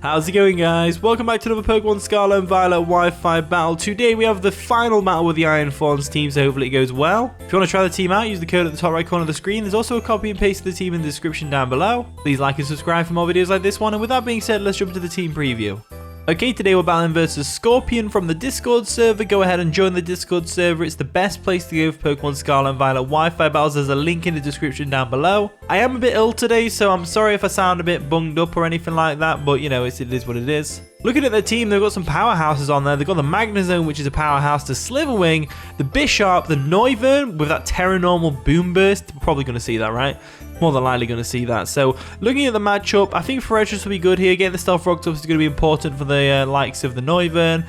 How's it going, guys? Welcome back to another Pokemon Scarlet and Violet Wi-Fi battle. Today we have the final battle with the Iron Fawns team, so hopefully it goes well. If you want to try the team out, use the code at the top right corner of the screen. There's also a copy and paste of the team in the description down below. Please like and subscribe for more videos like this one, and with that being said, let's jump into the team preview. Okay, today we're battling versus Scorpion from the Discord server. Go ahead and join the Discord server. It's the best place to go for Pokemon Scarlet and Violet Wi-Fi battles. There's a link in the description down below. I am a bit ill today, so I'm sorry if I sound a bit bunged up or anything like that, but you know, it is what it is. Looking at their team, they've got some powerhouses on there. They've got the Magnezone, which is a powerhouse, the Slitherwing, the BISHARP, the Noivern with that Terra Normal Boom Burst. We're probably going to see that, right? More than likely going to see that. So, looking at the matchup, I think Forretress will be good here. Getting the Stealth Rocks up is going to be important for the likes of the Noivern.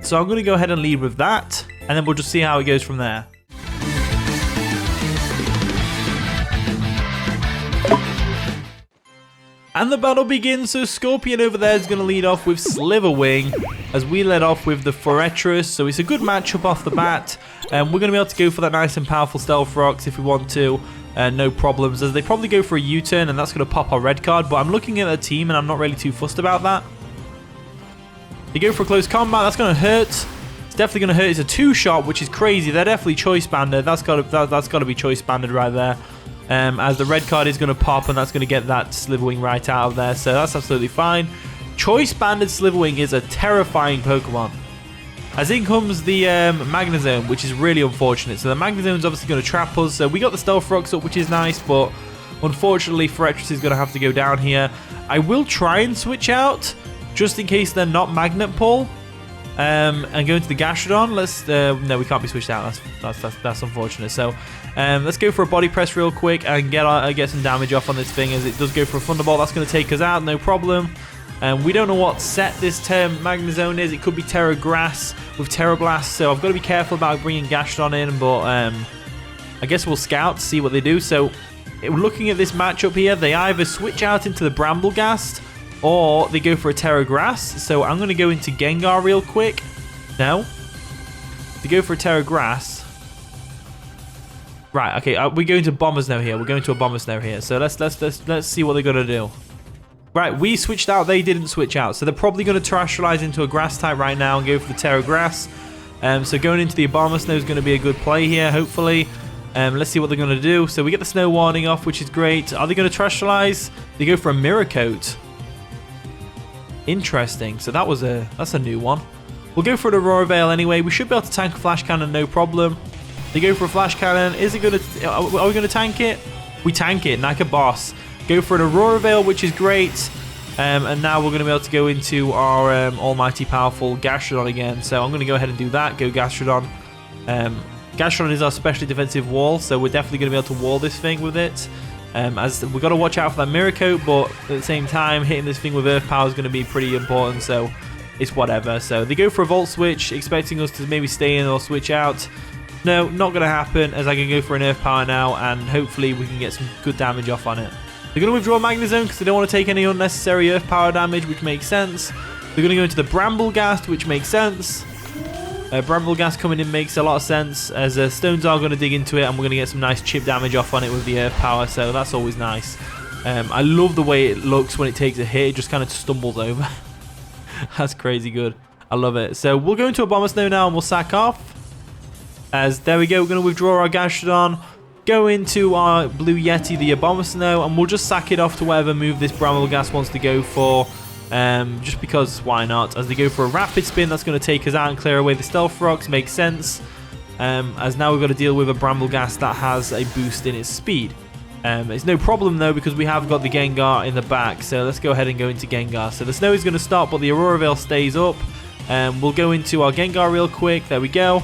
So, I'm going to go ahead and lead with that, and then we'll just see how it goes from there. And the battle begins, so Scorpion over there is going to lead off with Slitherwing, as we led off with the Forretress, so it's a good matchup off the bat. We're going to be able to go for that nice and powerful Stealth Rocks if we want to, no problems, as they probably go for a U-turn, and that's going to pop our red card, but I'm looking at their team, and I'm not really too fussed about that. They go for a close combat, that's going to hurt. It's definitely going to hurt. It's a two-shot, which is crazy. They're definitely choice banded. That's got to be choice banded right there. As the red card is going to pop, and that's going to get that Slitherwing right out of there, so that's absolutely fine. Choice banded Slitherwing is a terrifying Pokemon. As in comes the Magnezone, which is really unfortunate. So the Magnezone is obviously going to trap us. So we got the Stealth Rocks up, which is nice, but unfortunately Forretress is going to have to go down here. I will try and switch out, just in case they're not Magnet Pull. And go into the Gastrodon. No, we can't be switched out. That's unfortunate. So let's go for a body press real quick and get some damage off on this thing, as it does go for a Thunderbolt. That's going to take us out, no problem. We don't know what set this Magnezone is. It could be Tera Grass with Tera Blast, so I've got to be careful about bringing Gastrodon in, but I guess we'll scout to see what they do. So looking at this matchup here, they either switch out into the Bramblegast, or they go for a Tera Grass. So I'm going to go into Gengar real quick. No. They go for a Tera Grass. Right, okay, we're going to Bomber Snow here. We're going to a Bomber Snow here. So let's see what they're going to do. Right, we switched out. They didn't switch out. So they're probably going to Terastallize into a Grass type right now and go for the Tera Grass. So going into the Bomber Snow is going to be a good play here, hopefully. Let's see what they're going to do. So we get the Snow Warning off, which is great. Are they going to Terastallize? They go for a Mirror Coat. Interesting. So that's a new one. We'll go for an Aurora Veil anyway. We should be able to tank a Flash Cannon, no problem. They go for a Flash Cannon. Is it going to? Are we going to tank it? We tank it like a boss. Go for an Aurora Veil, which is great. And now we're going to be able to go into our almighty powerful Gastrodon again. So I'm going to go ahead and do that. Go Gastrodon. Gastrodon is our specially defensive wall, so we're definitely going to be able to wall this thing with it. As we've got to watch out for that Mirror Coat, but at the same time, hitting this thing with Earth Power is going to be pretty important, so it's whatever. So they go for a Volt Switch, expecting us to maybe stay in or switch out. No, not going to happen, as I can go for an Earth Power now, and hopefully we can get some good damage off on it. They're going to withdraw Magnezone because they don't want to take any unnecessary Earth Power damage, which makes sense. They're going to go into the Bramblegast, which makes sense. Bramblegast coming in makes a lot of sense, as Stones are going to dig into it, and we're going to get some nice chip damage off on it with the Earth Power, so that's always nice. I love the way it looks when it takes a hit. It just kind of stumbles over. That's crazy good. I love it. So we'll go into a Bomber Snow now, and we'll sack off. As there we go, we're going to withdraw our Gastrodon, go into our Blue Yeti, the Bomber Snow, and we'll just sack it off to whatever move this Bramblegast wants to go for. Just because, why not? As they go for a Rapid Spin, that's going to take us out and clear away the Stealth Rocks. Makes sense. As now we've got to deal with a Bramblegast that has a boost in its speed. It's no problem though, because we have got the Gengar in the back. So let's go ahead and go into Gengar. So the snow is going to stop, but the Aurora Veil stays up. We'll go into our Gengar real quick. There we go.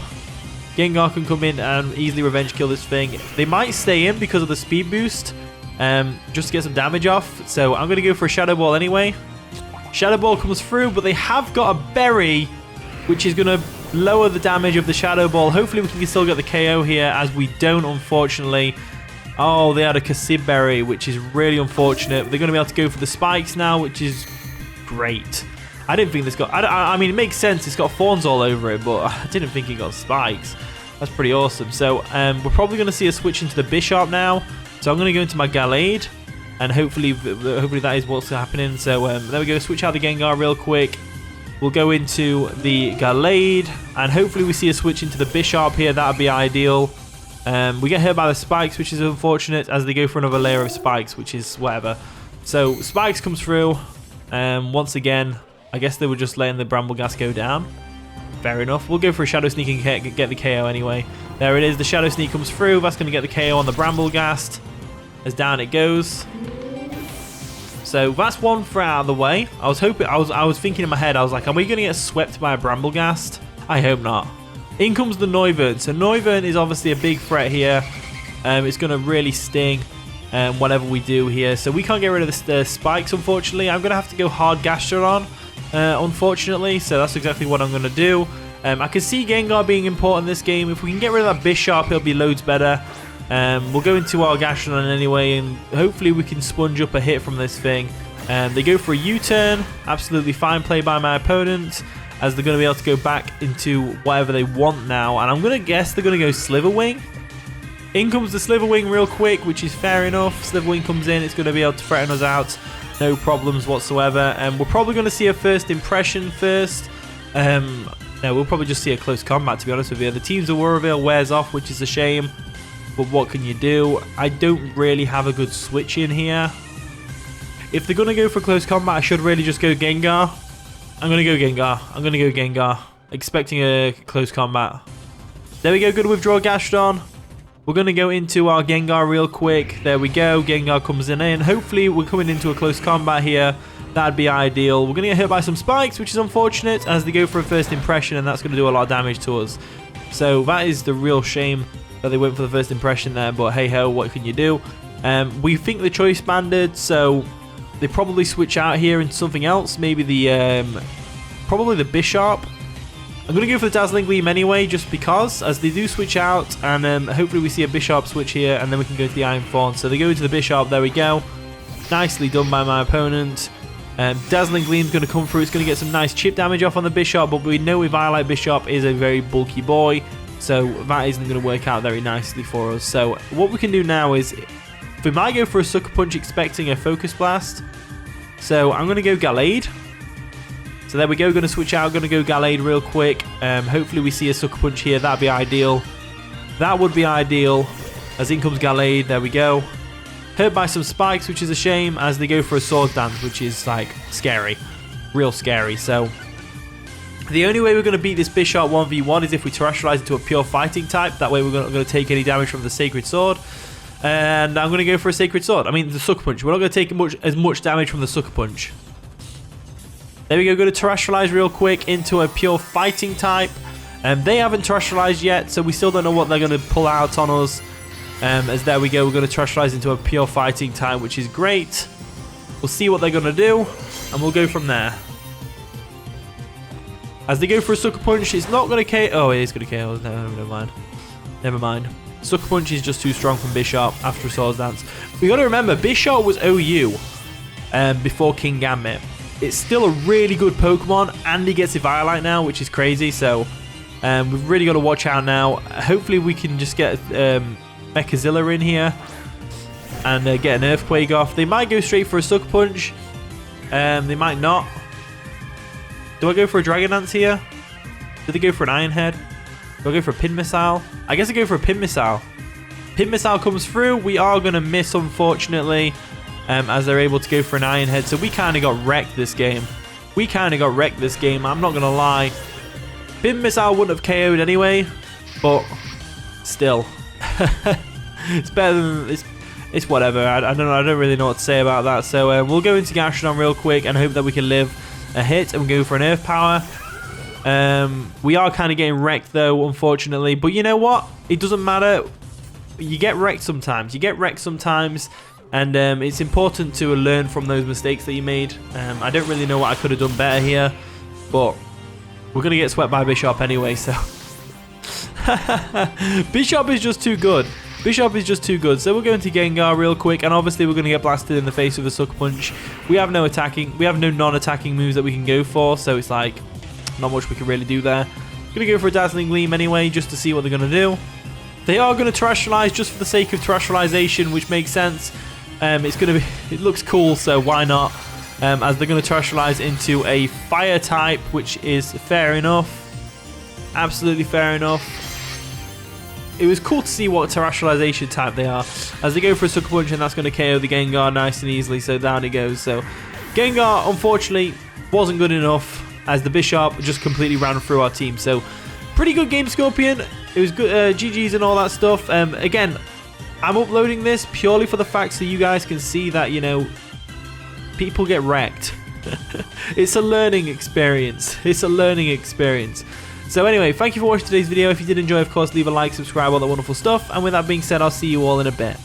Gengar can come in and easily revenge kill this thing. They might stay in because of the speed boost, just to get some damage off. So I'm going to go for a Shadow Ball anyway. Shadow Ball comes through, but they have got a Berry, which is going to lower the damage of the Shadow Ball. Hopefully we can still get the KO here, as we don't, unfortunately. Oh, they had a Cassib Berry, which is really unfortunate. They're going to be able to go for the Spikes now, which is great. I didn't think this got... I mean, it makes sense. It's got thorns all over it, but I didn't think it got spikes. That's pretty awesome. So we're probably going to see a switch into the BISHARP now. So I'm going to go into my Gallade. and hopefully that is what's happening. So there we go. Switch out the Gengar real quick. We'll go into the Gallade, and hopefully we see a switch into the BISHARP here. That would be ideal. We get hit by the spikes, which is unfortunate, as they go for another layer of spikes, which is whatever. So spikes comes through. Once again, I guess they were just letting the Brambleghast go down. Fair enough. We'll go for a Shadow Sneak and get the KO anyway. There it is. The Shadow Sneak comes through. That's going to get the KO on the Brambleghast. As down it goes. So that's one threat out of the way. I was hoping, I was thinking in my head, I was like, are we going to get swept by a Brambleghast? I hope not. In comes the Noivern. So Noivern is obviously a big threat here. It's going to really sting whatever we do here. So we can't get rid of the spikes, unfortunately. I'm going to have to go hard Gastrodon, unfortunately. So that's exactly what I'm going to do. I can see Gengar being important in this game. If we can get rid of that BISHARP, it'll be loads better. We'll go into our Gastrodon anyway, and hopefully we can sponge up a hit from this thing. They go for a U-turn. Absolutely fine play by my opponent, as they're going to be able to go back into whatever they want now. And I'm going to guess they're going to go Slitherwing. In comes the Slitherwing real quick, which is fair enough. Slitherwing comes in. It's going to be able to threaten us out. No problems whatsoever. And we're probably going to see a first impression first. No, we'll probably just see a close combat, to be honest with you. The Teams of Waterfall wears off, which is a shame. But what can you do? I don't really have a good switch in here. If they're going to go for close combat, I should really just go Gengar. I'm going to go Gengar. I'm going to go Gengar. Expecting a close combat. There we go. Good withdraw Gastrodon. We're going to go into our Gengar real quick. There we go. Gengar comes in. Hopefully, we're coming into a close combat here. That'd be ideal. We're going to get hit by some spikes, which is unfortunate, as they go for a first impression, and that's going to do a lot of damage to us. So that is the real shame that they went for the first impression there, but hey ho, what can you do? We think the choice banded, so they probably switch out here into something else. Maybe the probably the BISHARP. I'm going to go for the Dazzling Gleam anyway, just because, as they do switch out, and hopefully we see a BISHARP switch here, and then we can go to the Iron Fawn. So they go into the BISHARP, there we go. Nicely done by my opponent. Dazzling Gleam's going to come through. It's going to get some nice chip damage off on the BISHARP, but we know Eviolite BISHARP is a very bulky boy, so that isn't going to work out very nicely for us. So what we can do now is, we might go for a Sucker Punch expecting a Focus Blast. So I'm going to go Gallade. So there we go, going to switch out, going to go Gallade real quick. Hopefully we see a Sucker Punch here, that'd be ideal. That would be ideal, as in comes Gallade, there we go. Hurt by some spikes, which is a shame, as they go for a Sword Dance, which is like scary. Real scary. So the only way we're going to beat this BISHARP 1v1 is if we terrestrialize into a pure fighting type. That way we're not going to take any damage from the Sacred Sword. And I'm going to go for a Sacred Sword. I mean, the Sucker Punch. We're not going to take as much damage from the Sucker Punch. There we go. Going to terrestrialize real quick into a pure fighting type. They haven't terrestrialized yet, so we still don't know what they're going to pull out on us. As there we go, we're going to terrestrialize into a pure fighting type, which is great. We'll see what they're going to do, and we'll go from there. As they go for a Sucker Punch, it's not going to KO. Oh, it is going to KO. No, never mind. Never mind. Sucker Punch is just too strong from BISHARP after a Sword Dance. We got to remember, BISHARP was OU before King Gambit. It's still a really good Pokemon, and he gets Eviolite now, which is crazy. So we've really got to watch out now. Hopefully we can just get Mechazilla in here and get an Earthquake off. They might go straight for a Sucker Punch. They might not. Do I go for a Dragon Dance here? Do they go for an Iron Head? Do I go for a Pin Missile? I guess I go for a Pin Missile. Pin Missile comes through. We are going to miss, unfortunately, as they're able to go for an Iron Head. So we kind of got wrecked this game. I'm not going to lie. Pin Missile wouldn't have KO'd anyway, but still. It's better than... It's whatever. I don't really know what to say about that. So we'll go into Gastrodon real quick and hope that we can live a hit and go for an Earth Power. We are kind of getting wrecked though, unfortunately. But you know what? It doesn't matter. You get wrecked sometimes. And it's important to learn from those mistakes that you made. I don't really know what I could have done better here. But we're going to get swept by BISHARP anyway, so... BISHARP is just too good. So we're going to Gengar real quick, and obviously we're going to get blasted in the face with a Sucker Punch. We have no non-attacking moves that we can go for, so it's like not much we can really do there. Going to go for a Dazzling Gleam anyway, just to see what they're going to do. They are going to terrestrialize just for the sake of terrestrialization, which makes sense. It looks cool, so why not? As they're going to terrestrialize into a fire type, which is fair enough. Absolutely fair enough. It was cool to see what terrestrialization type they are. As they go for a Sucker Punch, and that's going to KO the Gengar nice and easily, so down it goes. So Gengar, unfortunately, wasn't good enough, as the BISHARP just completely ran through our team. So pretty good game, Scorpion. It was good, GG's and all that stuff. Again, I'm uploading this purely for the fact so you guys can see that, you know, people get wrecked. It's a learning experience. It's a learning experience. So anyway, thank you for watching today's video. If you did enjoy, of course, leave a like, subscribe, all that wonderful stuff. And with that being said, I'll see you all in a bit.